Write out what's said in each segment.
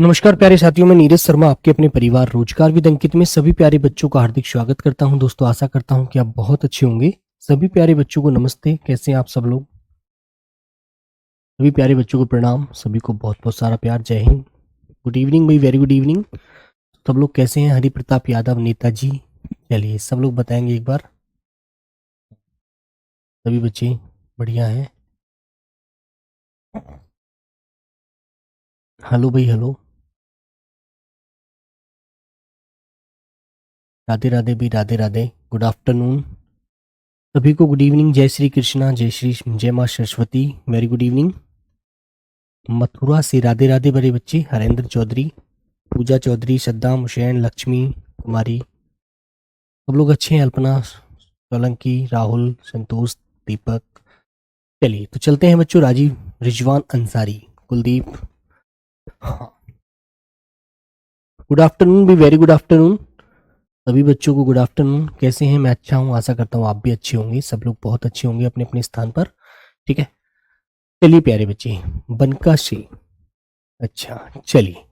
नमस्कार प्यारे साथियों, मैं नीरज शर्मा आपके अपने परिवार रोजगार विद अंकित में सभी प्यारे बच्चों का हार्दिक स्वागत करता हूं। दोस्तों, आशा करता हूं कि आप बहुत अच्छे होंगे। सभी प्यारे बच्चों को नमस्ते। कैसे हैं आप सब लोग? सभी प्यारे बच्चों को प्रणाम। सभी को बहुत बहुत सारा प्यार। जय हिंद। गुड इवनिंग भाई, वेरी गुड इवनिंग। सब लोग कैसे हैं? हरि प्रताप यादव नेताजी। चलिए सब लोग बताएंगे एक बार। सभी बच्चे बढ़िया हैं? हेलो भाई, हेलो। राधे राधे भी, राधे राधे। गुड आफ्टरनून सभी को। Good evening. जय श्री कृष्णा, जय माँ Saraswati. Very good evening. Mathura से राधे राधे बड़े बच्चे। हरेंद्र चौधरी, पूजा चौधरी, सद्दाम हुसैन, लक्ष्मी कुमारी, सब लोग अच्छे हैं। अल्पना सोलंकी, राहुल, संतोष, दीपक। चलिए तो चलते हैं बच्चों। राजीव, रिजवान अंसारी, कुलदीप। गुड आफ्टरनून भी, वेरी गुड आफ्टरनून सभी बच्चों को। Good afternoon. कैसे हैं? मैं अच्छा हूँ, आशा करता हूँ आप भी अच्छे होंगे। सब लोग बहुत अच्छे होंगे अपने अपने स्थान पर। ठीक है, चलिए प्यारे बच्चे। बनका से, अच्छा चलिए।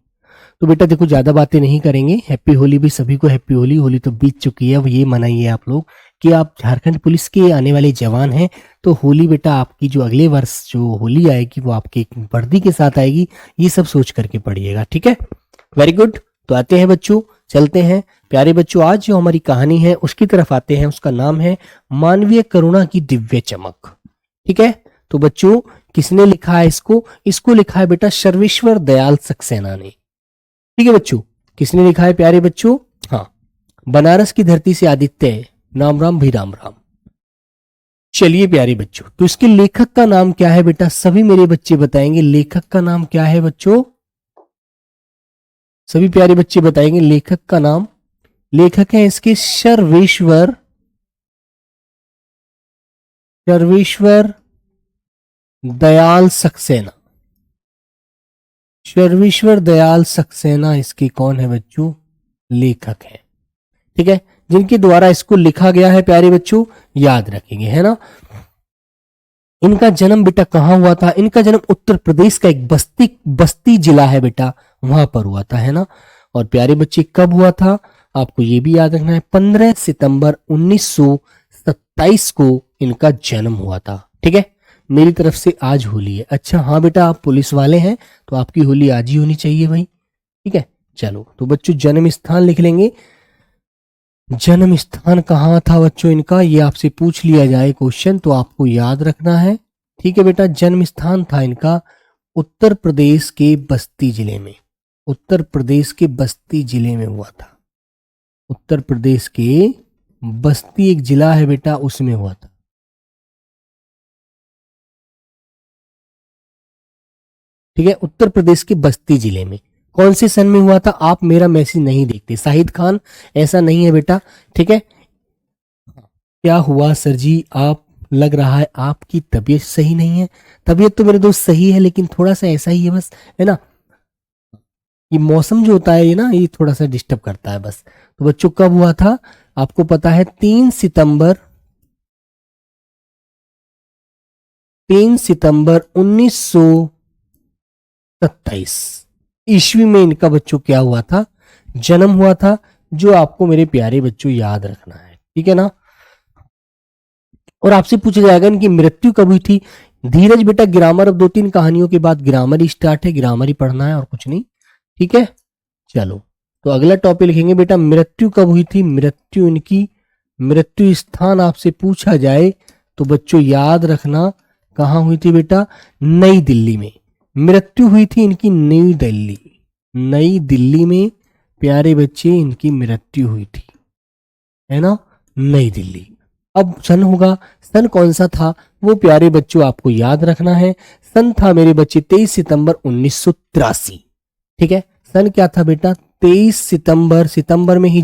तो बेटा देखो, ज्यादा बातें नहीं करेंगे। हैप्पी होली भी सभी को। हैप्पी होली। होली तो बीत चुकी है, अब ये मनाइए आप लोग कि आप झारखंड पुलिस के आने वाले जवान हैं। तो होली बेटा आपकी जो अगले वर्ष जो होली आएगी वो आपकी वर्दी के साथ आएगी। ये सब सोच करके पढ़िएगा, ठीक है? Very good. तो आते हैं बच्चों, चलते हैं प्यारे बच्चों। आज जो हमारी कहानी है उसकी तरफ आते हैं। उसका नाम है मानवीय करुणा की दिव्य चमक। ठीक है, तो बच्चों किसने लिखा है इसको? इसको लिखा है बेटा सर्वेश्वर दयाल सक्सेना ने। ठीक है बच्चों, किसने लिखा है प्यारे बच्चों? हाँ, बनारस की धरती से आदित्य, राम राम भी राम राम। चलिए प्यारे बच्चों, तो इसके लेखक का नाम क्या है बेटा? सभी मेरे बच्चे बताएंगे लेखक का नाम क्या है बच्चों। सभी प्यारे बच्चे बताएंगे लेखक का नाम। लेखक है इसके सर्वेश्वर दयाल सक्सेना। सर्वेश्वर दयाल सक्सेना इसके कौन है बच्चों? लेखक है। ठीक है, जिनके द्वारा इसको लिखा गया है प्यारे बच्चों, याद रखेंगे, है ना? इनका जन्म बेटा कहाँ हुआ था? इनका जन्म उत्तर प्रदेश का एक बस्ती जिला है बेटा, वहां पर हुआ था, है ना? और प्यारे बच्चे कब हुआ था आपको ये भी याद रखना है। 15 सितंबर 1927 को इनका जन्म हुआ था। ठीक है, मेरी तरफ से आज होली है। अच्छा हाँ बेटा, आप पुलिस वाले हैं तो आपकी होली आज ही होनी चाहिए भाई। ठीक है, चलो तो बच्चों जन्म स्थान लिख लेंगे। जन्म स्थान कहाँ था बच्चों इनका? ये आपसे पूछ लिया जाए क्वेश्चन तो आपको याद रखना है। ठीक है बेटा, जन्म स्थान था इनका उत्तर प्रदेश के बस्ती जिले में। उत्तर प्रदेश के बस्ती जिले में हुआ था। उत्तर प्रदेश के बस्ती एक जिला है बेटा, उसमें हुआ था। ठीक है, उत्तर प्रदेश के बस्ती जिले में। कौन से सन में हुआ था? आप मेरा मैसेज नहीं देखते शाहिद खान, ऐसा नहीं है बेटा। ठीक है, क्या हुआ सर जी? आप लग रहा है आपकी तबीयत सही नहीं है। तबीयत तो मेरे दोस्त सही है, लेकिन थोड़ा सा ऐसा ही है बस, है ना? ये मौसम जो होता है ये ना, ये थोड़ा सा डिस्टर्ब करता है बस। तो बच्चों कब हुआ था आपको पता है? 3 सितंबर 1927 ईस्वी में इनका बच्चों क्या हुआ था? जन्म हुआ था, जो आपको मेरे प्यारे बच्चों याद रखना है। ठीक है ना? और आपसे पूछा जाएगा इनकी मृत्यु कब हुई थी? धीरज बेटा, ग्रामर अब 2-3 कहानियों के बाद ग्रामर ही स्टार्ट है। ग्रामर ही पढ़ना है और कुछ नहीं। ठीक है, चलो तो अगला टॉपिक लिखेंगे बेटा मृत्यु कब हुई थी। मृत्यु इनकी, मृत्यु स्थान आपसे पूछा जाए तो बच्चों याद रखना कहाँ हुई थी बेटा? नई दिल्ली में मृत्यु हुई थी इनकी। नई दिल्ली, नई दिल्ली में प्यारे बच्चे इनकी मृत्यु हुई थी, है ना? नई दिल्ली। अब सन होगा, सन कौन सा था वो प्यारे बच्चों आपको याद रखना है। सन था मेरे बच्चे 23 सितंबर 1983। ठीक है, सन क्या था बेटा? 23 सितंबर। सितंबर में ही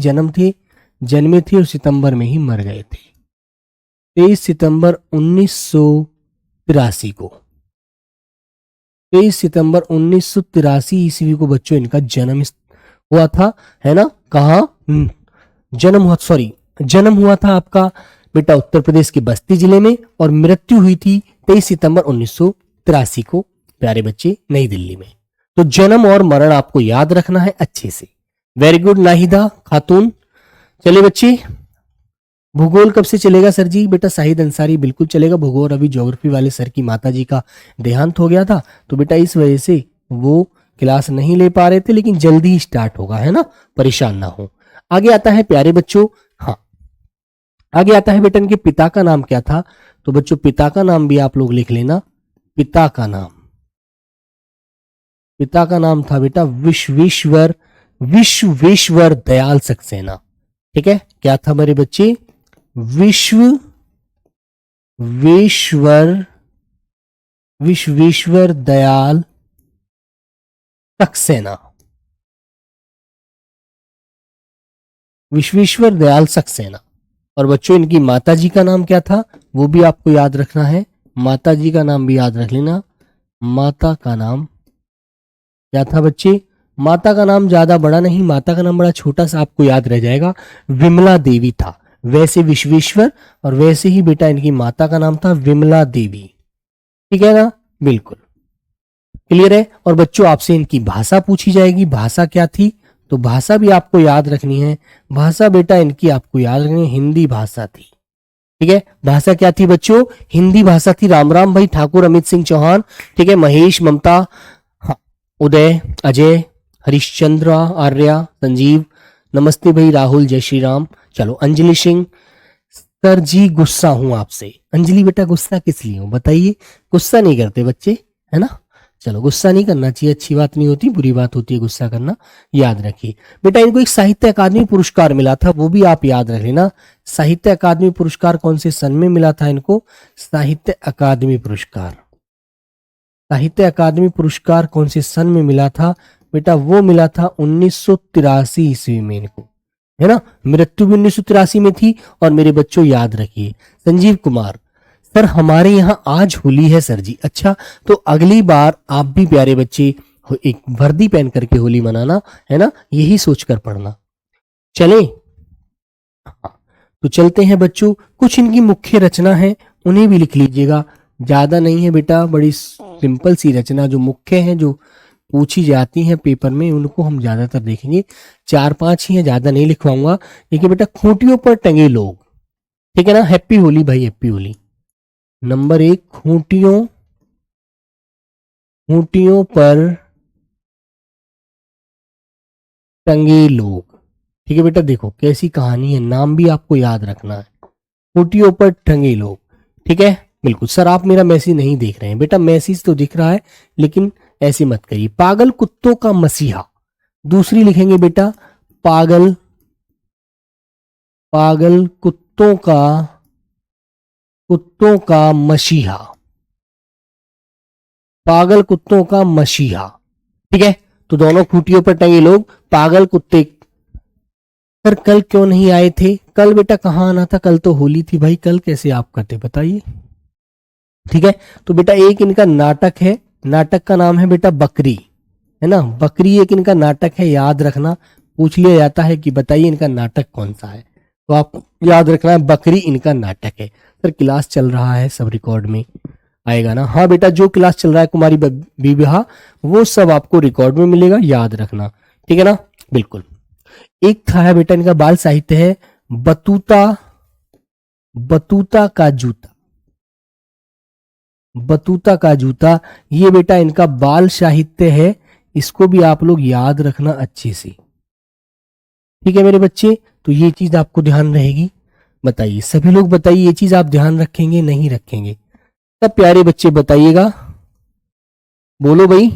जन्मे थे और सितंबर में ही मर गए थे। 23 सितंबर 1983 को, 23 सितंबर 1983 ईस्वी को बच्चों इनका जन्म हुआ था, है ना? कहाँ जन्म हुआ था आपका बेटा? उत्तर प्रदेश के बस्ती जिले में। और मृत्यु हुई थी 23 सितंबर 1983 को प्यारे बच्चे नई दिल्ली में। तो जन्म और मरण आपको याद रखना है अच्छे से। वेरी गुड नाहिदा खातून। चलिए बच्चे, भूगोल कब से चलेगा सर जी? बेटा शाहिद अंसारी बिल्कुल चलेगा भूगोल। अभी ज्योग्राफी वाले सर की माता जी का देहांत हो गया था, तो बेटा इस वजह से वो क्लास नहीं ले पा रहे थे, लेकिन जल्दी ही स्टार्ट होगा, है ना, परेशान ना हो। आगे आता है प्यारे बच्चों, हाँ आगे आता है बेटा इनके पिता का नाम क्या था? तो बच्चों पिता का नाम भी आप लोग लिख लेना। पिता का नाम, पिता का नाम था बेटा विश्वेश्वर दयाल सक्सेना। ठीक है, क्या था मेरे बच्चे? विश्वेश्वर दयाल सक्सेना। विश्वेश्वर दयाल सक्सेना। और बच्चों इनकी माता जी का नाम क्या था? वो भी आपको याद रखना है। माता जी का नाम भी याद रख लेना। माता का नाम क्या था बच्चे? माता का नाम ज्यादा बड़ा नहीं, माता का नाम बड़ा छोटा सा आपको याद रह जाएगा, विमला देवी था। वैसे विश्वेश्वर और वैसे ही बेटा इनकी माता का नाम था विमला देवी। ठीक है ना, बिल्कुल क्लियर है। और बच्चों आपसे इनकी भाषा पूछी जाएगी, भाषा क्या थी? तो भाषा भी आपको याद रखनी है। भाषा बेटा इनकी आपको याद रखनी है, हिंदी भाषा थी। ठीक है, भाषा क्या थी बच्चों? हिंदी भाषा थी। राम राम भाई ठाकुर, अमित सिंह चौहान, ठीक है, महेश, ममता, हाँ, उदय, अजय, हरिश्चंद्र, आर्या, संजीव, नमस्ते भाई राहुल, जय श्री राम। चलो अंजलि सिंह, सर जी गुस्सा हूं आपसे। अंजलि बेटा गुस्सा किस लिए हूं बताइए? गुस्सा नहीं करते बच्चे, है ना। चलो गुस्सा नहीं करना चाहिए, अच्छी बात नहीं होती, बुरी बात होती है गुस्सा करना, याद रखिए। बेटा इनको एक साहित्य अकादमी पुरस्कार मिला था, वो भी आप याद रख लेना। साहित्य अकादमी पुरस्कार कौन से सन में मिला था इनको? साहित्य अकादमी पुरस्कार, साहित्य अकादमी पुरस्कार कौन से सन में मिला था बेटा? वो मिला था 1983 ईस्वी में इनको, है ना। मृत्यु भी 1983 में थी। और मेरे बच्चों याद रखिए, संजीव कुमार, सर हमारे यहाँ आज होली है सर जी। अच्छा, तो अगली बार आप भी प्यारे बच्चे एक वर्दी पहन करके होली मनाना, है ना, यही सोचकर पढ़ना। चले, तो चलते हैं बच्चों। कुछ इनकी मुख्य रचना है, उन्हें भी लिख लीजिएगा। ज्यादा नहीं है बेटा, बड़ी सिंपल सी रचना जो मुख्य है, जो पूछी जाती हैं पेपर में, उनको हम ज्यादातर देखेंगे। 4-5 ही है, ज्यादा नहीं लिखवाऊंगा। देखिए बेटा, खूंटियों पर टंगे लोग, ठीक है ना। हैप्पी होली भाई, हैप्पी होली। नंबर 1, खूंटियों पर टंगे लोग। ठीक है बेटा, देखो कैसी कहानी है, नाम भी आपको याद रखना है। खूंटियों पर टंगे लोग, ठीक है, बिल्कुल। सर आप मेरा मैसेज नहीं देख रहे हैं बेटा, मैसेज तो दिख रहा है, लेकिन ऐसे मत करिए। पागल कुत्तों का मसीहा, दूसरी लिखेंगे बेटा, पागल कुत्तों का मसीहा, पागल कुत्तों का मसीहा। ठीक है, तो दोनों खूंटियों पर टंगे लोग, पागल कुत्ते। सर कल क्यों नहीं आए थे? कल बेटा कहाँ आना था, कल तो होली थी भाई, कल कैसे आप करते बताइए। ठीक है, तो बेटा एक इनका नाटक है, नाटक का नाम है बेटा बकरी, है ना। बकरी एक इनका नाटक है, याद रखना। पूछ लिया जाता है कि बताइए इनका नाटक कौन सा है, तो आप याद रखना है बकरी इनका नाटक है। सर क्लास चल रहा है, सब रिकॉर्ड में आएगा ना? हाँ बेटा, जो क्लास चल रहा है कुमारी विवाह, वो सब आपको रिकॉर्ड में मिलेगा, याद रखना। ठीक है ना, बिल्कुल। एक था है बेटा इनका बाल साहित्य है, बतूता का जूता, बतूता का जूता। ये बेटा इनका बाल साहित्य है, इसको भी आप लोग याद रखना अच्छे से। ठीक है मेरे बच्चे, तो ये चीज आपको ध्यान रहेगी। बताइए सभी लोग, बताइए ये चीज आप ध्यान रखेंगे नहीं रखेंगे? सब प्यारे बच्चे बताइएगा, बोलो भाई,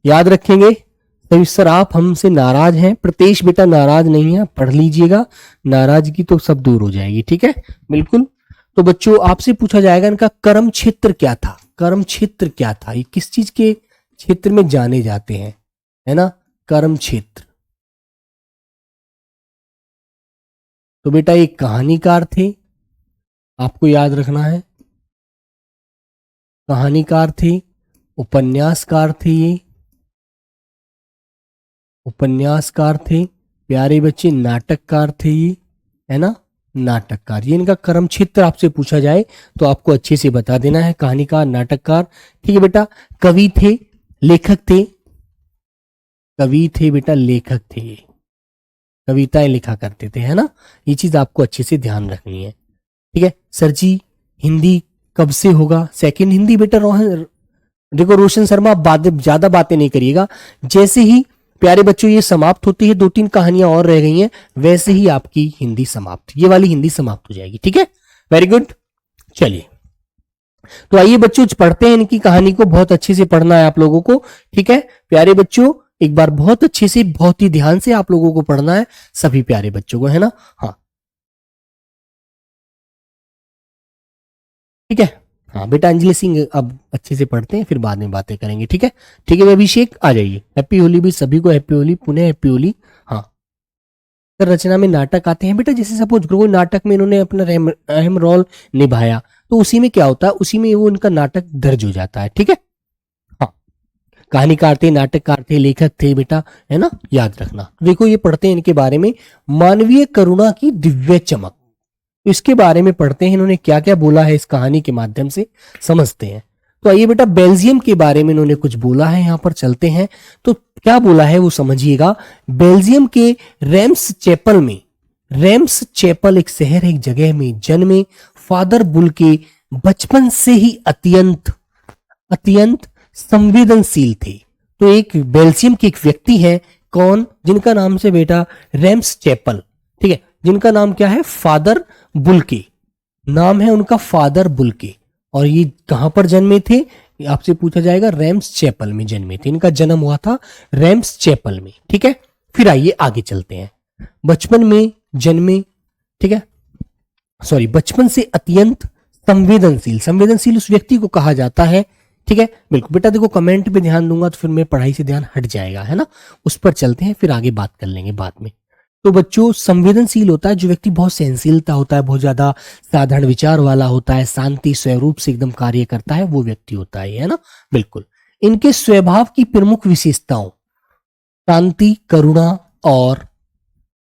याद रखेंगे सभी? सर आप हमसे नाराज हैं? प्रतेश बेटा नाराज नहीं है, पढ़ लीजिएगा, नाराजगी तो सब दूर हो जाएगी। ठीक है, बिल्कुल। तो बच्चों आपसे पूछा जाएगा इनका कर्म क्षेत्र क्या था? कर्म क्षेत्र क्या था? ये किस चीज के क्षेत्र में जाने जाते हैं, है ना, कर्म क्षेत्र। तो बेटा एक कहानीकार थे, आपको याद रखना है, कहानीकार थे, उपन्यासकार थे, ये उपन्यासकार थे। प्यारे बच्चे नाटककार थे ये, है ना, नाटककार। ये इनका कर्म क्षेत्र आपसे पूछा जाए तो आपको अच्छे से बता देना है, कहानीकार, नाटककार। ठीक है बेटा, कवि थे, लेखक थे, कवि थे बेटा, लेखक थे, कविताएं लिखा करते थे, है ना। ये चीज आपको अच्छे से ध्यान रखनी है, ठीक है। सर जी हिंदी कब से होगा? सेकंड हिंदी बेटा देखो रोशन शर्मा, आप ज्यादा बातें नहीं करिएगा। जैसे ही प्यारे बच्चों ये समाप्त होती है, 2-3 कहानियां और रह गई हैं, वैसे ही आपकी हिंदी समाप्त, ये वाली हिंदी समाप्त हो जाएगी, ठीक है। Very good. चलिए तो आइए बच्चों पढ़ते हैं इनकी कहानी को। बहुत अच्छे से पढ़ना है आप लोगों को, ठीक है प्यारे बच्चों। एक बार बहुत अच्छे से, बहुत ही ध्यान से आप लोगों को पढ़ना है, सभी प्यारे बच्चों को, है ना। हाँ ठीक है। हाँ बेटा अंजलि सिंह अब अच्छे से पढ़ते हैं, फिर बाद में बातें करेंगे, ठीक है। ठीक है अभिषेक आ जाइए। हैप्पी होली भी सभी को, हैप्पी होली, पुनः हैप्पी होली। हाँ सर रचना में नाटक आते हैं बेटा, जैसे सपोज करो कोई नाटक में इन्होंने अपना अहम रोल निभाया, तो उसी में क्या होता है, उसी में वो उनका नाटक दर्ज हो जाता है, ठीक है। हाँ कहानीकार थे, नाटककार थे, लेखक थे बेटा, है ना, याद रखना। देखो ये पढ़ते हैं इनके बारे में, मानवीय करुणा की दिव्य चमक, इसके बारे में पढ़ते हैं इन्होंने क्या क्या बोला है, इस कहानी के माध्यम से समझते हैं। तो आइए बेटा बेल्जियम के बारे में इन्होंने कुछ बोला है, यहां पर चलते हैं। तो क्या बोला है वो समझिएगा। बेल्जियम के रेम्स चैपल में, रेम्स चैपल एक शहर, एक जगह में जन्मे फादर बुल के बचपन से ही अत्यंत अत्यंत संवेदनशील थे। तो एक बेल्जियम के एक व्यक्ति है, कौन, जिनका नाम से बेटा रेम्स चैपल, ठीक है, जिनका नाम क्या है, फादर बुल्के, नाम है उनका फादर बुल्के। और ये कहां पर जन्मे थे, आपसे पूछा जाएगा, रेम्स चैपल में जन्मे थे, इनका जन्म हुआ था रेम्स चैपल में, ठीक है। फिर आइए आगे चलते हैं। बचपन में जन्मे, ठीक है, सॉरी, बचपन से अत्यंत संवेदनशील, संवेदनशील उस व्यक्ति को कहा जाता है, ठीक है। बिल्कुल बेटा देखो कमेंट पे ध्यान दूंगा तो फिर मेरे पढ़ाई से ध्यान हट जाएगा, है ना। उस पर चलते हैं, फिर आगे बात कर लेंगे बाद में। तो बच्चों संवेदनशील होता है जो व्यक्ति, बहुत सहनशीलता होता है, बहुत ज्यादा साधारण विचार वाला होता है, शांति स्वरूप से एकदम कार्य करता है, वो व्यक्ति होता है ना। बिल्कुल। इनके स्वभाव की प्रमुख विशेषताओं, शांति, करुणा और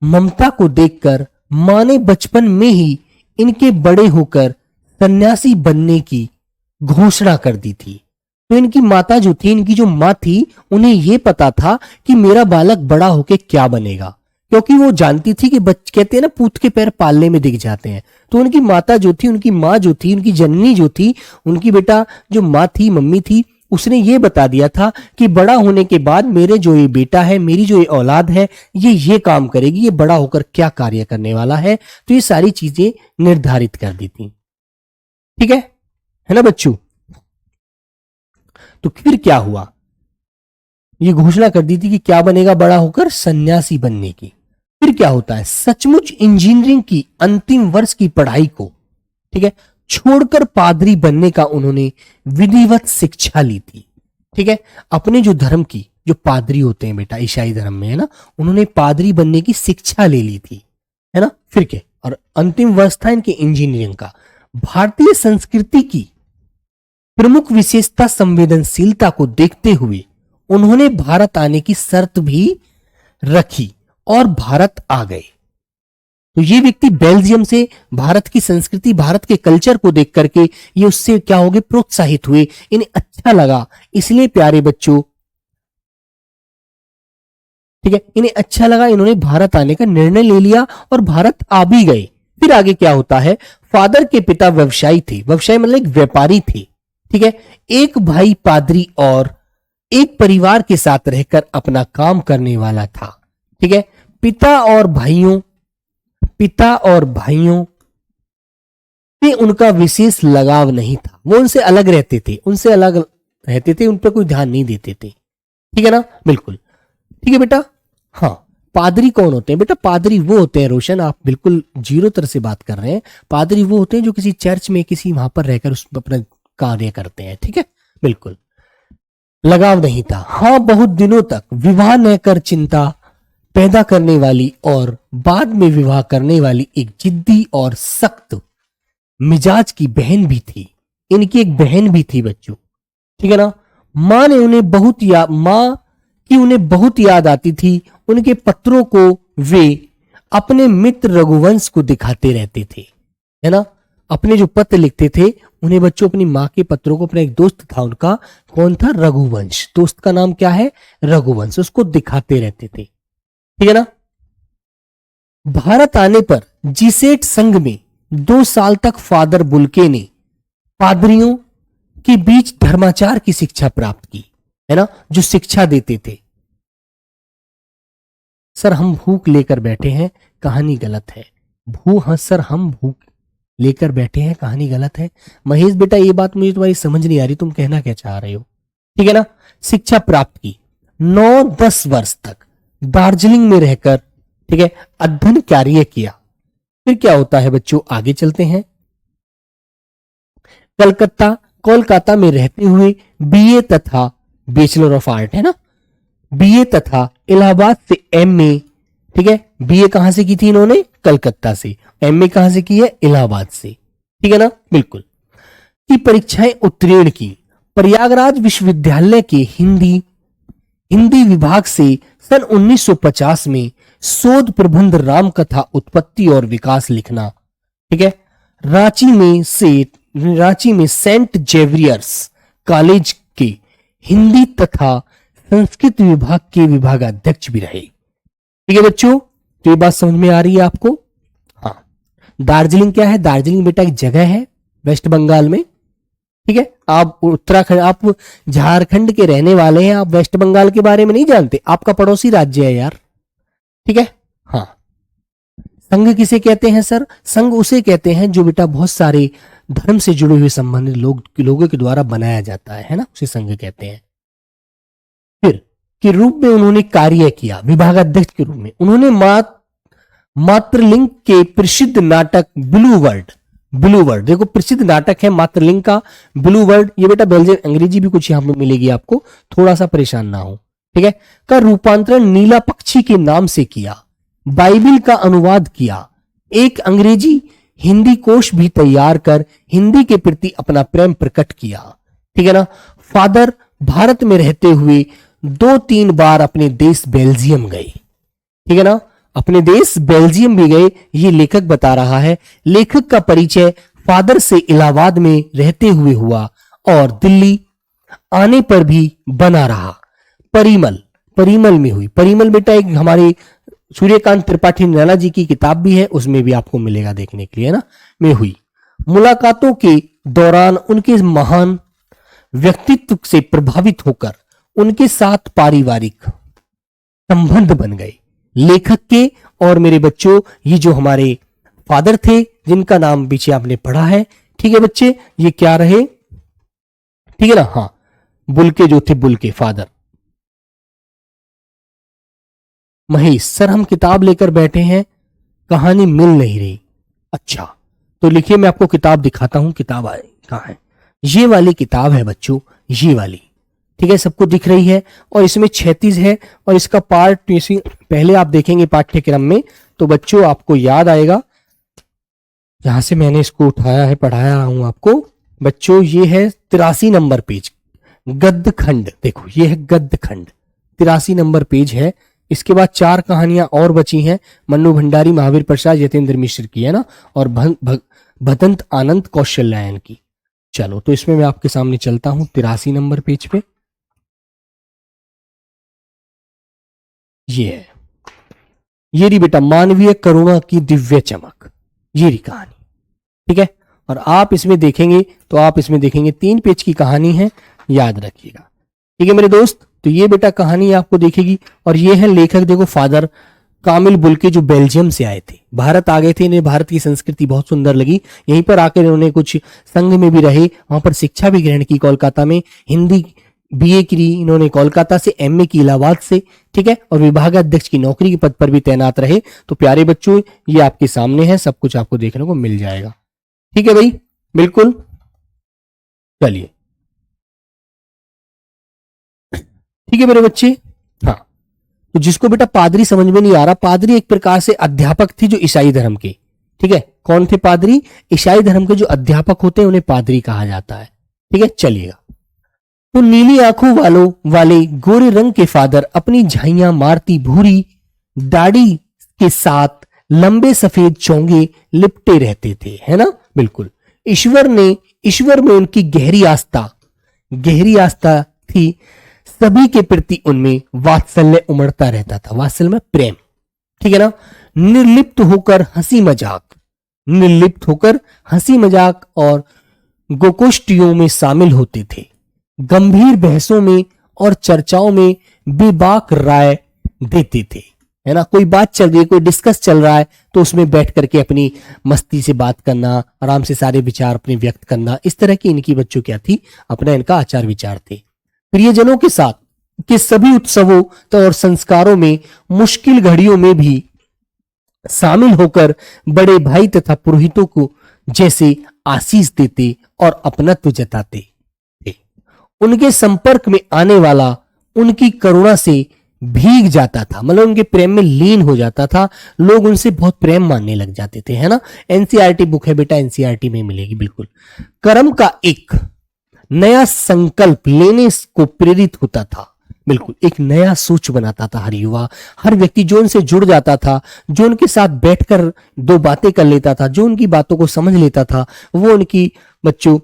ममता को देखकर मां ने बचपन में ही इनके बड़े होकर सन्यासी बनने की घोषणा कर दी थी। तो इनकी माता जो थी, इनकी जो मां थी, उन्हें यह पता था कि मेरा बालक बड़ा होके क्या बनेगा, क्योंकि वो जानती थी कि कहते हैं ना पूत के पैर पालने में दिख जाते हैं। तो उनकी माता जो थी, उनकी माँ जो थी, उनकी जननी जो थी, उनकी बेटा जो माँ थी, मम्मी थी, उसने ये बता दिया था कि बड़ा होने के बाद मेरे जो ये बेटा है, मेरी जो ये औलाद है, ये काम करेगी, ये बड़ा होकर क्या कार्य करने वाला है। तो ये सारी चीजें निर्धारित कर दी थी, ठीक है ना बच्चों। तो फिर क्या हुआ, ये घोषणा कर दी थी कि क्या बनेगा बड़ा होकर, सन्यासी बनने की। फिर क्या होता है, सचमुच इंजीनियरिंग की अंतिम वर्ष की पढ़ाई को, ठीक है, छोड़कर पादरी बनने का उन्होंने विधिवत शिक्षा ली थी, ठीक है। अपने जो धर्म की, जो पादरी होते हैं बेटा ईसाई धर्म में, है ना, उन्होंने पादरी बनने की शिक्षा ले ली थी, है ना। फिर क्या, और अंतिम वर्ष था इनके इंजीनियरिंग का। भारतीय संस्कृति की प्रमुख विशेषता संवेदनशीलता को देखते हुए उन्होंने भारत आने की शर्त भी रखी और भारत आ गए। तो ये व्यक्ति बेल्जियम से भारत की संस्कृति, भारत के कल्चर को देख करके ये उससे क्या हो गए, प्रोत्साहित हुए, इन्हें अच्छा लगा, इसलिए प्यारे बच्चों, ठीक है, इन्हें अच्छा लगा, इन्होंने भारत आने का निर्णय ले लिया और भारत आ भी गए। फिर आगे क्या होता है, फादर के पिता व्यवसायी थे, व्यवसायी मतलब एक व्यापारी थे, ठीक है। एक भाई पादरी और एक परिवार के साथ रहकर अपना काम करने वाला था, ठीक है। पिता और भाइयों से उनका विशेष लगाव नहीं था, वो उनसे अलग रहते थे, उन पर कोई ध्यान नहीं देते थे, ठीक है ना। बिल्कुल ठीक है बेटा। हाँ पादरी कौन होते हैं बेटा, पादरी वो होते हैं, रोशन आप बिल्कुल जीरो तरह से बात कर रहे हैं, पादरी वो होते हैं जो किसी चर्च में, किसी वहां पर रहकर उस अपना कार्य करते हैं, ठीक है। बिल्कुल लगाव नहीं था। हाँ बहुत दिनों तक विवाह न कर चिंता पैदा करने वाली और बाद में विवाह करने वाली एक जिद्दी और सख्त मिजाज की बहन भी थी, इनकी एक बहन भी थी बच्चों, ठीक है ना। मां उन्हें बहुत याद आती थी, उनके पत्रों को वे अपने मित्र रघुवंश को दिखाते रहते थे, है ना। अपने जो पत्र लिखते थे उन्हें बच्चों अपनी माँ के पत्रों को, अपना एक दोस्त था उनका, कौन था, रघुवंश, दोस्त का नाम क्या है, रघुवंश, उसको दिखाते रहते थे, ठीक है ना। भारत आने पर जीसेट संघ में 2 साल तक फादर बुल्के ने पादरियों के बीच धर्माचार की शिक्षा प्राप्त की, है ना, जो शिक्षा देते थे। सर हम भूख लेकर बैठे हैं, कहानी गलत है। हाँ सर हम भूख लेकर बैठे हैं, कहानी गलत है। महेश बेटा ये बात मुझे तुम्हारी समझ नहीं आ रही, तुम कहना क्या चाह रहे हो, ठीक है ना। शिक्षा प्राप्त की, 9-10 वर्ष तक दार्जिलिंग में रहकर, ठीक है, अध्ययन कार्य किया। फिर क्या होता है बच्चों, आगे चलते हैं। कोलकाता में रहते हुए बीए तथा बैचलर ऑफ आर्ट, है ना, बीए तथा इलाहाबाद से एमए, ठीक है, बीए कहां से की थी इन्होंने, कलकत्ता से, एमए कहां से की है, इलाहाबाद से, ठीक है ना, बिल्कुल, की परीक्षाएं उत्तीर्ण की। प्रयागराज विश्वविद्यालय के हिंदी विभाग से सन 1950 में शोध प्रबंध रामकथा उत्पत्ति और विकास लिखना, ठीक है। रांची में सेंट जेवियर्स कॉलेज के हिंदी तथा संस्कृत विभाग के विभागाध्यक्ष भी रहे, ठीक है बच्चों। तो ये बात समझ में आ रही है आपको। हाँ, दार्जिलिंग क्या है, दार्जिलिंग बेटा एक जगह है वेस्ट बंगाल में, ठीक है। आप उत्तराखंड, आप झारखंड के रहने वाले हैं, आप वेस्ट बंगाल के बारे में नहीं जानते, आपका पड़ोसी राज्य है यार, ठीक है। हाँ, संघ किसे कहते हैं सर, संघ उसे कहते हैं जो बेटा बहुत सारे धर्म से जुड़े हुए संबंधित लोगों के द्वारा बनाया जाता है ना, उसे संघ कहते हैं। फिर के रूप में उन्होंने कार्य किया, विभागाध्यक्ष के रूप में उन्होंने मातृलिंग के प्रसिद्ध नाटक ब्लू वर्ड, देखो प्रसिद्ध नाटक है मातृलिंग का ब्लू वर्ड, ये बेटा बेल्जियन अंग्रेजी भी कुछ यहां पे मिलेगी आपको, थोड़ा सा परेशान ना हो, ठीक है, का रूपांतरण नीला पक्षी के नाम से किया, बाइबिल का अनुवाद किया, एक अंग्रेजी हिंदी कोश भी तैयार कर हिंदी के प्रति अपना प्रेम प्रकट किया, ठीक है ना। फादर भारत में रहते हुए 2-3 बार अपने देश बेल्जियम गए, ठीक है ना, अपने देश बेल्जियम भी गए, ये लेखक बता रहा है। लेखक का परिचय फादर से इलाहाबाद में रहते हुए हुआ और दिल्ली आने पर भी बना रहा। परिमल में हुई, परिमल बेटा एक हमारे सूर्यकांत त्रिपाठी नैना जी की किताब भी है, उसमें भी आपको मिलेगा देखने के लिए, ना, में हुई। मुलाकातों के दौरान उनके महान व्यक्तित्व से प्रभावित होकर उनके साथ पारिवारिक संबंध बन गए। लेखक के और मेरे बच्चों, ये जो हमारे फादर थे जिनका नाम पीछे आपने पढ़ा है, ठीक है बच्चे, ये क्या रहे, ठीक है ना, हाँ, बुल्के जो थे, बुल्के फादर। महेश सर हम किताब लेकर बैठे हैं, कहानी मिल नहीं रही। अच्छा तो लिखिए, मैं आपको किताब दिखाता हूं, किताब आए कहां है, ये वाली किताब है बच्चों, ये वाली, ठीक है, सबको दिख रही है, और इसमें 36 है, और इसका पार्ट पहले आप देखेंगे पाठ्यक्रम में तो बच्चों आपको याद आएगा, जहां से मैंने इसको उठाया है, पढ़ाया हूं आपको बच्चों, ये है 83 नंबर पेज, गद्य खंड, देखो ये है गद्य खंड, 83 नंबर पेज है। इसके बाद 4 कहानियां और बची हैं, मन्नू भंडारी, महावीर प्रसाद, यतेंद्र मिश्र की, है ना, और भदंत आनंद कौशल्यायन की। चलो तो इसमें मैं आपके सामने चलता हूं 83 नंबर पेज पे, ये है, ये रही बेटा मानवीय करुणा की दिव्य चमक, ये रही कहानी, ठीक है। और आप इसमें देखेंगे तो आप इसमें देखेंगे 3 पेज की कहानी है, याद रखिएगा, ठीक है मेरे दोस्त। तो ये बेटा कहानी आपको देखेगी, और ये है लेखक, देखो फादर कामिल बुल्के, जो बेल्जियम से आए थे, भारत आ गए थे, इन्हें भारत की संस्कृति बहुत सुंदर लगी, यहीं पर आकर इन्होंने कुछ संघ में भी रहे, वहां पर शिक्षा भी ग्रहण की, कोलकाता में हिंदी बीए की इन्होंने कोलकाता से, एमए की इलाहाबाद से, ठीक है, और विभागाध्यक्ष की नौकरी के पद पर भी तैनात रहे। तो प्यारे बच्चों ये आपके सामने है, सब कुछ आपको देखने को मिल जाएगा, ठीक है भाई, बिल्कुल। चलिए ठीक है मेरे बच्चे। हाँ, तो जिसको बेटा पादरी समझ में नहीं आ रहा, पादरी एक प्रकार से अध्यापक थे जो ईसाई धर्म के, ठीक है, कौन थे पादरी, ईसाई धर्म के जो अध्यापक होते हैं उन्हें पादरी कहा जाता है, ठीक है। चलिएगा, तो नीली आंखों वाले गोरे रंग के फादर अपनी झाइयां मारती भूरी दाढ़ी के साथ लंबे सफेद चोंगे लिपटे रहते थे, है ना, बिल्कुल। ईश्वर में उनकी गहरी आस्था थी। सभी के प्रति उनमें वात्सल्य उमड़ता रहता था। वात्सल्य में प्रेम, ठीक है ना। निर्लिप्त होकर हंसी मजाक और गोकोष्ठियों में शामिल होते थे। गंभीर बहसों में और चर्चाओं में बेबाक राय देते थे, है ना। कोई बात चल रही है, कोई डिस्कस चल रहा है, तो उसमें बैठ करके अपनी मस्ती से बात करना, आराम से सारे विचार अपने व्यक्त करना, इस तरह की इनकी बच्चों क्या थी, अपना इनका आचार विचार थे। प्रियजनों के साथ के सभी उत्सवों और संस्कारों में मुश्किल घड़ियों में भी शामिल होकर बड़े भाई तथा पुरोहितों को जैसे आशीष देते और अपनत्व जताते थे। उनके संपर्क में आने वाला उनकी करुणा से भीग जाता था, मतलब उनके प्रेम में लीन हो जाता था। लोग उनसे बहुत प्रेम मानने लग जाते थे, है ना। एनसीईआरटी बुक है बेटा, एनसीईआरटी में मिलेगी बिल्कुल। कर्म का एक नया संकल्प लेने को प्रेरित होता था, बिल्कुल एक नया सोच बनाता था हर युवा, हर व्यक्ति जो उनसे जुड़ जाता था, जो उनके साथ बैठकर दो बातें कर लेता था, जो उनकी बातों को समझ लेता था, वो उनकी बच्चों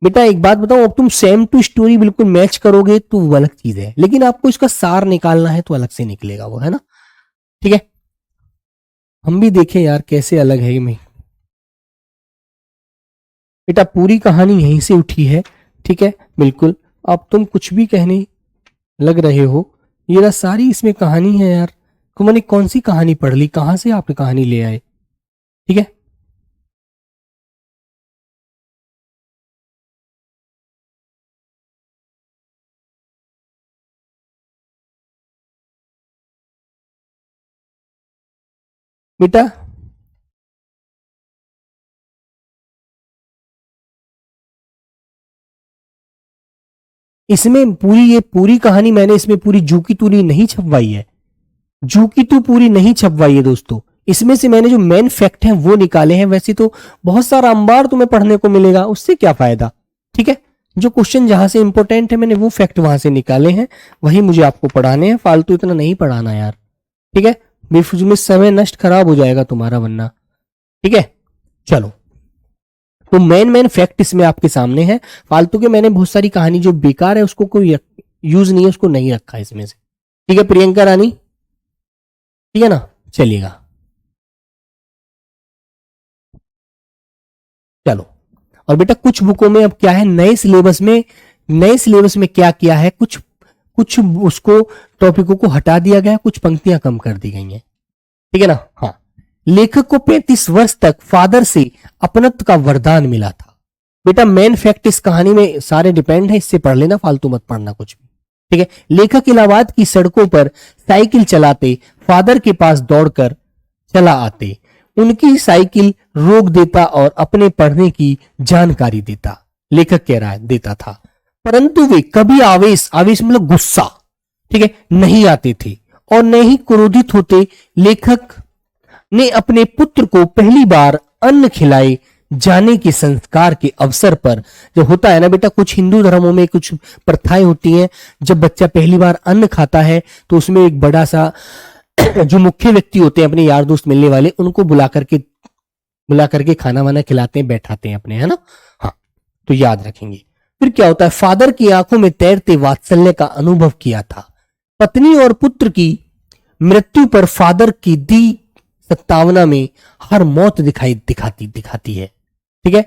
बेटा एक बात बताओ, अब तुम सेम टू स्टोरी बिल्कुल मैच करोगे तो वो अलग चीज है, लेकिन आपको इसका सार निकालना है तो अलग से निकलेगा वो, है ना। ठीक है, हम भी देखें यार कैसे अलग है में। बेटा पूरी कहानी यहीं से उठी है, ठीक है बिल्कुल। अब तुम कुछ भी कहने लग रहे हो, ये रहा सारी इसमें कहानी है यार। तो मैंने कौन सी कहानी पढ़ ली, कहां से आपने कहानी ले आए, ठीक है। बेटा इसमें पूरी, ये पूरी कहानी मैंने इसमें पूरी जू की तूरी नहीं छपवाई है, जू की तू पूरी नहीं छपवाई है दोस्तों। इसमें से मैंने जो मेन फैक्ट हैं वो निकाले हैं। वैसे तो बहुत सारा अंबार तुम्हें पढ़ने को मिलेगा, उससे क्या फायदा, ठीक है। जो क्वेश्चन जहां से इंपॉर्टेंट है मैंने वो फैक्ट वहां से निकाले हैं, वही मुझे आपको पढ़ाने हैं। फालतू इतना नहीं पढ़ाना यार, ठीक है। बेफिजूल में समय नष्ट खराब हो जाएगा तुम्हारा वरना, ठीक है। चलो, तो मेन फैक्ट इसमें आपके सामने है। फालतू के मैंने बहुत सारी कहानी जो बेकार है उसको कोई यूज नहीं है, उसको नहीं रखा इसमें से, ठीक है प्रियंका रानी, ठीक है ना। चलिएगा, चलो। और बेटा कुछ बुकों में अब क्या है, नए सिलेबस में क्या किया है, कुछ कुछ उसको टॉपिकों को हटा दिया गया, कुछ पंक्तियां कम कर दी गई हैं, ठीक है ना। हाँ, लेखक को 35 वर्ष तक फादर से अपनत्व का वरदान मिला था। बेटा मेन फैक्ट इस कहानी में सारे डिपेंड है, इससे पढ़ लेना, फालतू मत पढ़ना कुछ भी, ठीक है। लेखक इलाहाबाद की सड़कों पर साइकिल चलाते फादर के पास दौड़कर चला आते, उनकी साइकिल रोक देता और अपने पढ़ने की जानकारी देता, लेखक कह रहा है देता था। परंतु वे कभी आवेश मतलब गुस्सा, ठीक है, नहीं आते थे और न ही क्रोधित होते। लेखक ने अपने पुत्र को पहली बार अन्न खिलाए जाने के संस्कार के अवसर पर, जो होता है ना बेटा, कुछ हिंदू धर्मों में कुछ प्रथाएं होती हैं, जब बच्चा पहली बार अन्न खाता है तो उसमें एक बड़ा सा जो मुख्य व्यक्ति होते हैं अपने यार दोस्त मिलने वाले, उनको बुला करके खाना वाना खिलाते हैं, बैठाते हैं अपने, है ना। हाँ, तो याद रखेंगे। फिर क्या होता है, फादर की आंखों में तैरते वात्सल्य का अनुभव किया था। पत्नी और पुत्र की मृत्यु पर फादर की दी सत्तावना में हर मौत दिखाती है, ठीक है।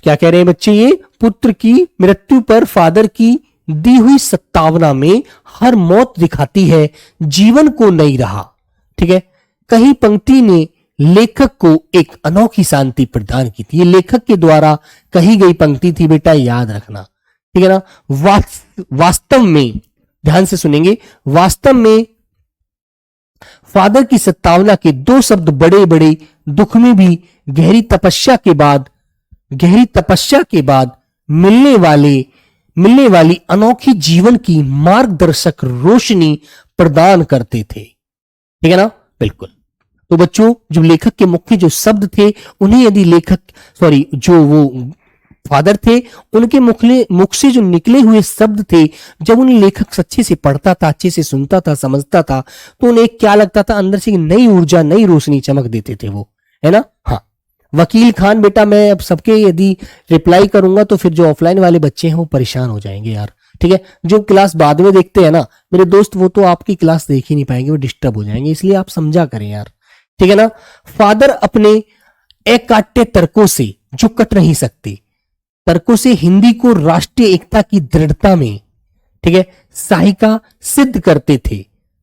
क्या कह रहे हैं बच्चे, ये पुत्र की मृत्यु पर फादर की दी हुई सत्तावना में हर मौत दिखाती है, जीवन को नहीं रहा, ठीक है। कहीं पंक्ति ने लेखक को एक अनोखी शांति प्रदान की थी। ये लेखक के द्वारा कही गई पंक्ति थी बेटा, याद रखना, ठीक है ना। वास्तव में, ध्यान से सुनेंगे, वास्तव में फादर की सत्तावना के दो शब्द बड़े बड़े दुख में भी गहरी तपस्या के बाद मिलने वाली अनोखी जीवन की मार्गदर्शक रोशनी प्रदान करते थे, ठीक है ना, बिल्कुल। तो बच्चों, जो लेखक के मुख्य जो शब्द थे उन्हें यदि जो वो फादर थे, उनके मुख से जो निकले हुए शब्द थे, जब उन्हें लेखक अच्छे से पढ़ता था, अच्छे से सुनता था, समझता था, तो उन्हें क्या लगता था अंदर से नई ऊर्जा, नई रोशनी चमक देते थे वो, है ना। हाँ, वकील खान बेटा, मैं अब सबके यदि रिप्लाई करूंगा तो फिर जो ऑफलाइन वाले बच्चे हैं वो परेशान हो जाएंगे यार। ठीक है, जो क्लास बाद में देखते हैं ना मेरे दोस्त, वो तो आपकी क्लास देख ही नहीं पाएंगे, वो डिस्टर्ब हो जाएंगे, इसलिए आप समझा करें यार। ठीक है ना। फादर अपने अकाट्य तर्कों से, जो कट नहीं सकते तर्कों से, हिंदी को राष्ट्रीय एकता की दृढ़ता में, ठीक है, सहायिका सिद्ध करते थे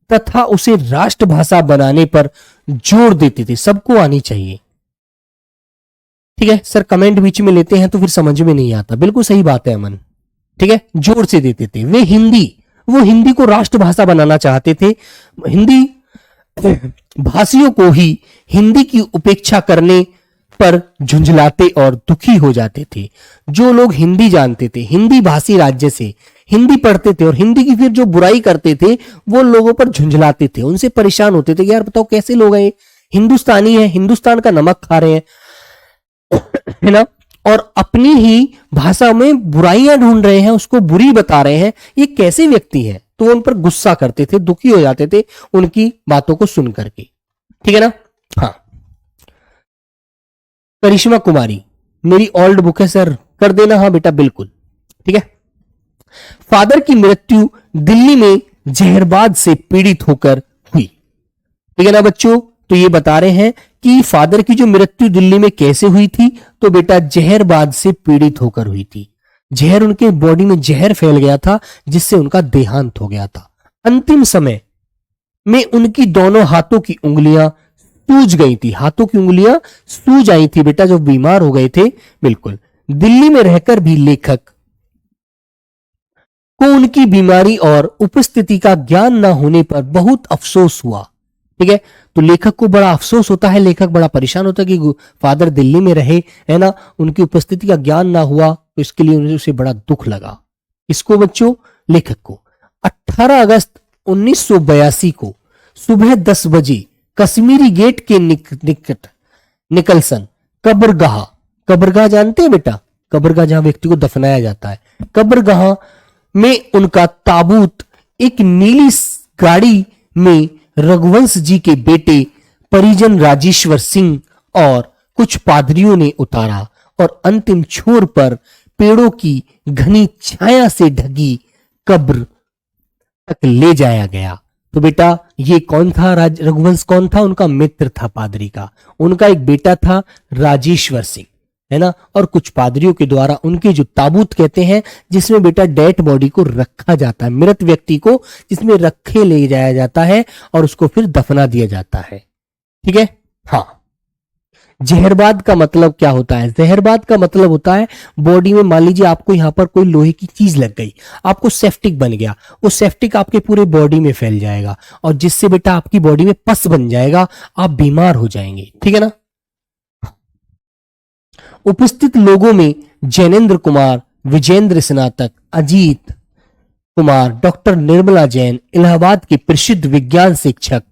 तथा उसे राष्ट्रभाषा बनाने पर जोर देते थे, सबको आनी चाहिए। ठीक है सर, कमेंट बीच में लेते हैं तो फिर समझ में नहीं आता, बिल्कुल सही बात है अमन। ठीक है, जोर से देते थे वो हिंदी को राष्ट्रभाषा बनाना चाहते थे। हिंदी भाषियों को ही हिंदी की उपेक्षा करने पर झुंझलाते और दुखी हो जाते थे। जो लोग हिंदी जानते थे, हिंदी भाषी राज्य से हिंदी पढ़ते थे और हिंदी की फिर जो बुराई करते थे, वो लोगों पर झुंझलाते थे, उनसे परेशान होते थे कि यार बताओ कैसे लोग हैं, हिंदुस्तानी है, हिंदुस्तान का नमक खा रहे हैं, है ना, और अपनी ही भाषा में बुराइयां ढूंढ रहे हैं, उसको बुरी बता रहे हैं, ये कैसे व्यक्ति है। तो उन पर गुस्सा करते थे, दुखी हो जाते थे उनकी बातों को सुन करके। ठीक है ना। हाँ, करिश्मा कुमारी, मेरी ओल्ड बुक है सर, कर देना। हाँ बेटा बिल्कुल। ठीक है। फादर की मृत्यु दिल्ली में जहरबाद से पीड़ित होकर हुई। ठीक है ना बच्चों, तो ये बता रहे हैं कि फादर की जो मृत्यु दिल्ली में कैसे हुई थी, तो बेटा जहरबाद से पीड़ित होकर हुई थी। जहर, उनके बॉडी में जहर फैल गया था जिससे उनका देहांत हो गया था। अंतिम समय में उनकी दोनों हाथों की उंगलियां सूज गई थी, हाथों की उंगलियां सूज आई थी बेटा, जो बीमार हो गए थे। बिल्कुल। दिल्ली में रहकर भी लेखक को उनकी बीमारी और उपस्थिति का ज्ञान न होने पर बहुत अफसोस हुआ। ठीक है, तो लेखक को बड़ा अफसोस होता है, लेखक बड़ा परेशान होता है कि फादर दिल्ली में रहे, है ना, उनकी उपस्थिति का ज्ञान ना हुआ, तो इसके लिए उसे बड़ा दुख लगा। इसको बच्चों, लेखक को 18 अगस्त 1982 को सुबह 10 बजे कश्मीरी गेट के निकट निकलसन कब्रगाह, कब्रगाह जानते हैं बेटा, कब्रगाह जहां व्यक्ति को दफनाया जाता है, कब्रगाह में उनका ताबूत एक नीली गाड़ी में रघुवंश जी के बेटे परिजन राजेश्वर सिंह और कुछ पादरियों ने उतारा और अंतिम छोर पर पेड़ों की घनी छाया से ढकी कब्र तक ले जाया गया। तो बेटा ये कौन था, रघुवंश कौन था, उनका मित्र था पादरी का, उनका एक बेटा था राजेश्वर सिंह, है ना, और कुछ पादरियों के द्वारा उनके जो ताबूत कहते हैं, जिसमें बेटा डेड बॉडी को रखा जाता है, मृत व्यक्ति को जिसमें रखे ले जाया जाता है और उसको फिर दफना दिया जाता है। ठीक है। हाँ, जहरबाद का मतलब क्या होता है, जहरबाद का मतलब होता है बॉडी में, मान लीजिए आपको यहां पर कोई लोहे की चीज लग गई, आपको सेप्टिक बन गया, वो सेप्टिक आपके पूरे बॉडी में फैल जाएगा और जिससे बेटा आपकी बॉडी में पस बन जाएगा, आप बीमार हो जाएंगे। ठीक है ना। उपस्थित लोगों में जैनेन्द्र कुमार, विजेंद्र स्नातक, अजीत कुमार, डॉक्टर निर्मला जैन, इलाहाबाद के प्रसिद्ध विज्ञान शिक्षक,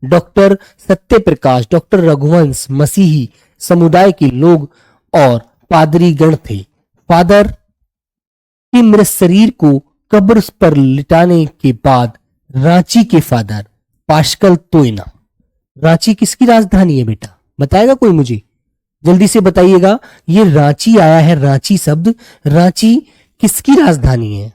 डॉक्टर सत्यप्रकाश, डॉक्टर रघुवंश, मसीही समुदाय के लोग और पादरी गण थे। फादर के मृत शरीर को कब्र पर लिटाने के बाद रांची के फादर पाशकल तोयना, रांची किसकी राजधानी है बेटा, बताएगा कोई मुझे, जल्दी से बताइएगा। ये रांची आया है, रांची शब्द, रांची किसकी राजधानी है।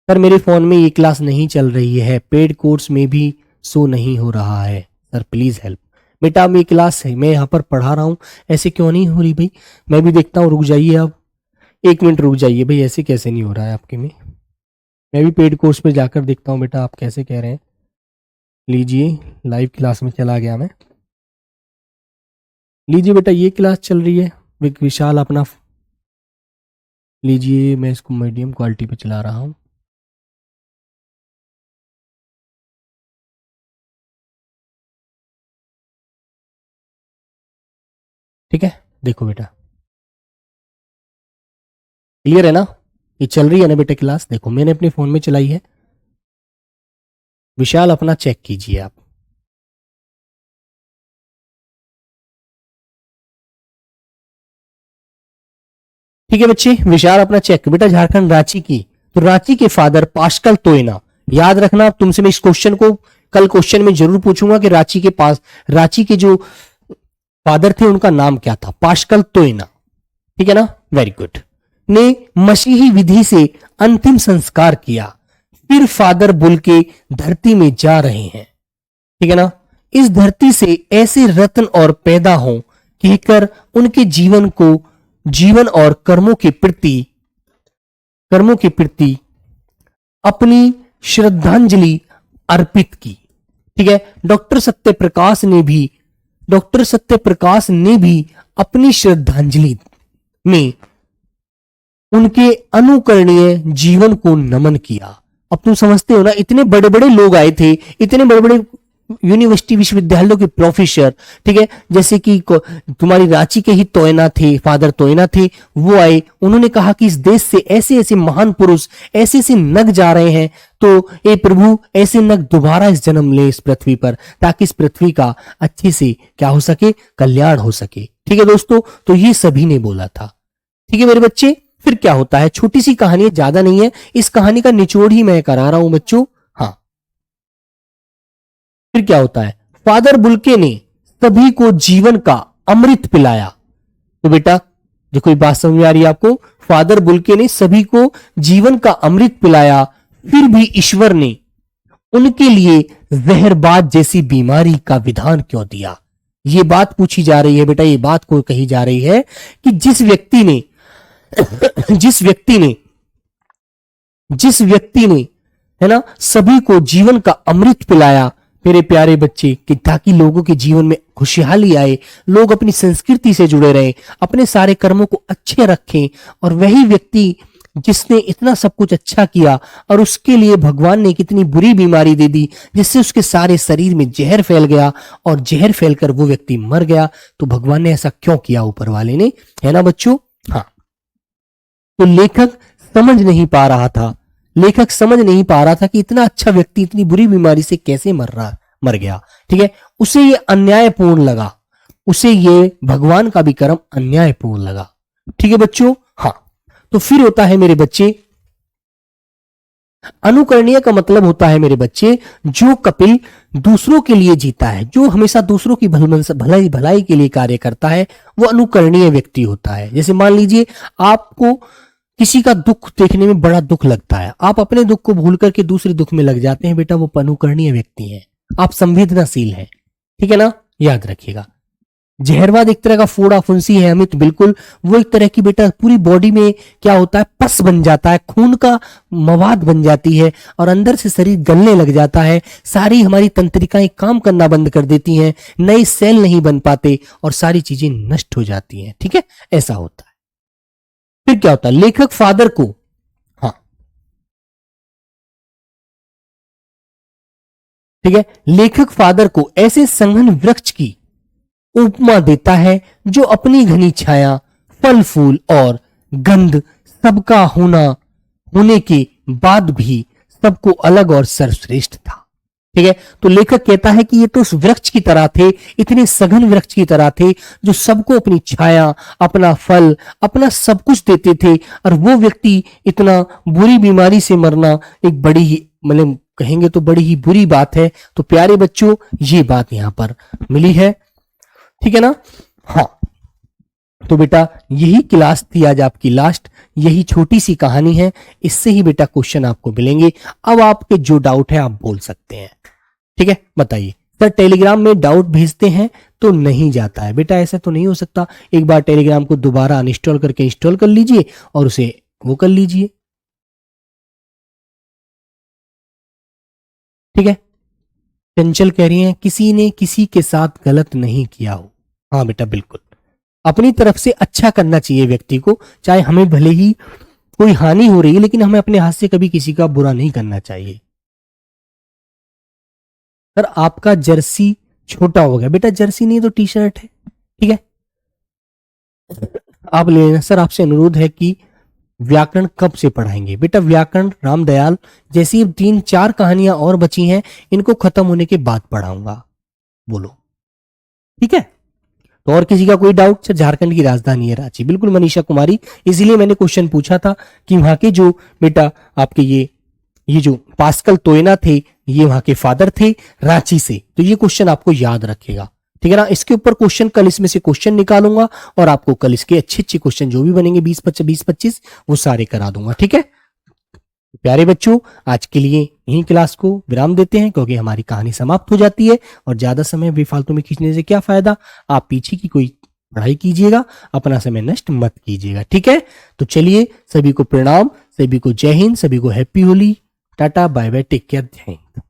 सर मेरे फोन में ये क्लास नहीं चल रही है, पेड कोर्स में भी शो नहीं हो रहा है सर, प्लीज हेल्प। बेटा अब ये क्लास है, मैं यहाँ पर पढ़ा रहा हूँ, ऐसे क्यों नहीं हो रही भाई, मैं भी देखता हूँ, रुक जाइए आप 1 मिनट रुक जाइए भाई, ऐसे कैसे नहीं हो रहा है आपके में, मैं भी पेड कोर्स पे जाकर देखता हूँ बेटा आप कैसे कह रहे हैं। लीजिए, लाइव क्लास में चला गया मैं, लीजिए बेटा ये क्लास चल रही है, विशाल अपना लीजिए, मैं इसको मीडियम क्वालिटी पे चला रहा हूँ। ठीक है, देखो बेटा क्लियर है ना, ये चल रही है ना बेटा क्लास, देखो मैंने अपने फोन में चलाई है, विशाल अपना चेक कीजिए आप। ठीक है बच्चे, विचार अपना चेक। बेटा झारखंड रांची की, तो रांची के फादर पास्कल तोयना, याद रखना तुमसे मैं इस क्वेश्चन को कल क्वेश्चन में जरूर पूछूंगा कि रांची के जो फादर थे उनका नाम क्या था, पास्कल तोयना, ठीक है ना, वेरी गुड, ने मसीही विधि से अंतिम संस्कार किया। फिर फादर बुल्के धरती में जा रहे हैं, ठीक है ना, इस धरती से ऐसे रत्न और पैदा हो कहकर उनके जीवन और कर्मों के प्रति अपनी श्रद्धांजलि अर्पित की। ठीक है, डॉक्टर सत्यप्रकाश ने भी अपनी श्रद्धांजलि में उनके अनुकरणीय जीवन को नमन किया। अब तुम समझते हो ना, इतने बड़े बड़े लोग आए थे, इतने बड़े बड़े यूनिवर्सिटी विश्वविद्यालयों के प्रोफेसर, ठीक है, जैसे कि तुम्हारी रांची के ही तोयना थे, फादर तोयना थे, वो आए, उन्होंने कहा कि इस देश से ऐसे ऐसे महान पुरुष, ऐसे ऐसे नग जा रहे हैं, तो ए प्रभु ऐसे नग दोबारा इस जन्म ले इस पृथ्वी पर, ताकि इस पृथ्वी का अच्छे से क्या हो सके, कल्याण हो सके। ठीक है दोस्तों, तो ये सभी ने बोला था। ठीक है मेरे बच्चे, फिर क्या होता है, छोटी सी कहानी है, ज्यादा नहीं है, इस कहानी का निचोड़ ही मैं करा रहा हूं बच्चों। हाँ, फिर क्या होता है, फादर बुल्के ने सभी को जीवन का अमृत पिलाया। तो बेटा जो कोई बात समझ में आ रही है आपको, फादर बुल्के ने सभी को जीवन का अमृत पिलाया, फिर भी ईश्वर ने उनके लिए जहरबाद जैसी बीमारी का विधान क्यों दिया। यह बात पूछी जा रही है बेटा, यह बात को कही जा रही है कि जिस व्यक्ति ने है ना सभी को जीवन का अमृत पिलाया मेरे प्यारे बच्चे, कि ताकि लोगों के जीवन में खुशहाली आए, लोग अपनी संस्कृति से जुड़े रहें, अपने सारे कर्मों को अच्छे रखें, और वही व्यक्ति जिसने इतना सब कुछ अच्छा किया और उसके लिए भगवान ने कितनी बुरी बीमारी दे दी जिससे उसके सारे शरीर में जहर फैल गया और जहर फैलकर वो व्यक्ति मर गया। तो भगवान ने ऐसा क्यों किया ऊपर वाले ने, है ना बच्चों। हाँ, तो लेखक समझ नहीं पा रहा था कि इतना अच्छा व्यक्ति इतनी बुरी बीमारी से कैसे मर गया। ठीक है, उसे ये अन्यायपूर्ण लगा, उसे ये भगवान का भी कर्म अन्यायपूर्ण लगा। ठीक है बच्चों। हाँ, तो फिर होता है मेरे बच्चे, अनुकरणीय का मतलब होता है मेरे बच्चे जो कपिल दूसरों के लिए जीता है, जो हमेशा दूसरों की भलाई के लिए कार्य करता है, वो अनुकरणीय व्यक्ति होता है। जैसे मान लीजिए आपको किसी का दुख देखने में बड़ा दुख लगता है, आप अपने दुख को भूल करके दूसरे दुख में लग जाते हैं, बेटा वो अनुकरणीय व्यक्ति है, आप संवेदनाशील हैं। ठीक है ना, याद रखिएगा। जहरवाद एक तरह का फोड़ा फुंसी है अमित, बिल्कुल वो एक तरह की बेटा पूरी बॉडी में क्या होता है, पस बन जाता है, खून का मवाद बन जाती है और अंदर से शरीर गलने लग जाता है, सारी हमारी तंत्रिकाएं काम करना बंद कर देती हैं, नए सेल नहीं बन पाते और सारी चीजें नष्ट हो जाती हैं। ठीक है, ऐसा होता है। फिर क्या होता है, लेखक फादर को, हाँ ठीक है, लेखक फादर को ऐसे संघन वृक्ष की उपमा देता है जो अपनी घनी छाया, फल फूल और गंध सबका होने के बाद भी सबको अलग और सर्वश्रेष्ठ था। ठीक है, तो लेखक कहता है कि ये तो उस वृक्ष की तरह थे, इतने सघन वृक्ष की तरह थे जो सबको अपनी छाया, अपना फल, अपना सब कुछ देते थे, और वो व्यक्ति इतना बुरी बीमारी से मरना एक बड़ी ही, मतलब कहेंगे तो बड़ी ही बुरी बात है। तो प्यारे बच्चों ये बात यहां पर मिली है। ठीक है ना। हाँ, तो बेटा यही क्लास थी आज आपकी लास्ट, यही छोटी सी कहानी है, इससे ही बेटा क्वेश्चन आपको मिलेंगे। अब आपके जो डाउट है आप बोल सकते हैं। ठीक है, बताइए सर टेलीग्राम में डाउट भेजते हैं तो नहीं जाता है। बेटा ऐसा तो नहीं हो सकता, एक बार टेलीग्राम को दोबारा अनइंस्टॉल करके इंस्टॉल कर लीजिए और उसे वो कर लीजिए। ठीक है, चंचल कह रही हैं किसी ने किसी के साथ गलत नहीं किया हो। हाँ बेटा बिल्कुल, अपनी तरफ से अच्छा करना चाहिए व्यक्ति को, चाहे हमें भले ही कोई हानि हो रही है लेकिन हमें अपने हाथ से कभी किसी का बुरा नहीं करना चाहिए। सर आपका जर्सी छोटा हो गया, बेटा जर्सी नहीं तो टी शर्ट है। ठीक है, आप ले लेना। सर आपसे अनुरोध है कि व्याकरण कब से पढ़ाएंगे। बेटा व्याकरण रामदयाल जैसी 3-4 कहानियां और बची हैं, इनको खत्म होने के बाद पढ़ाऊंगा। बोलो ठीक है। तो और किसी का कोई डाउट? सर झारखंड की राजधानी है रांची, बिल्कुल मनीषा कुमारी, इसीलिए मैंने क्वेश्चन पूछा था कि वहां के जो बेटा आपके ये जो पास्कल तोयना थे, ये वहां के फादर थे रांची से, तो ये क्वेश्चन आपको याद रखेगा, ठीक है ना। इसके ऊपर क्वेश्चन कल इसमें से क्वेश्चन निकालूंगा और आपको कल इसके अच्छे अच्छे क्वेश्चन जो भी बनेंगे 20-25 वो सारे करा दूंगा, ठीक है। प्यारे बच्चों, आज के लिए यही क्लास को विराम देते हैं, क्योंकि हमारी कहानी समाप्त हो जाती है और ज्यादा समय बेफालतू में खींचने से क्या फायदा। आप पीछे की कोई पढ़ाई कीजिएगा, अपना समय नष्ट मत कीजिएगा, ठीक है। तो चलिए, सभी को प्रणाम, सभी को जय हिंद, सभी को happy Holi, tata bye bye, take care, जय हिंद।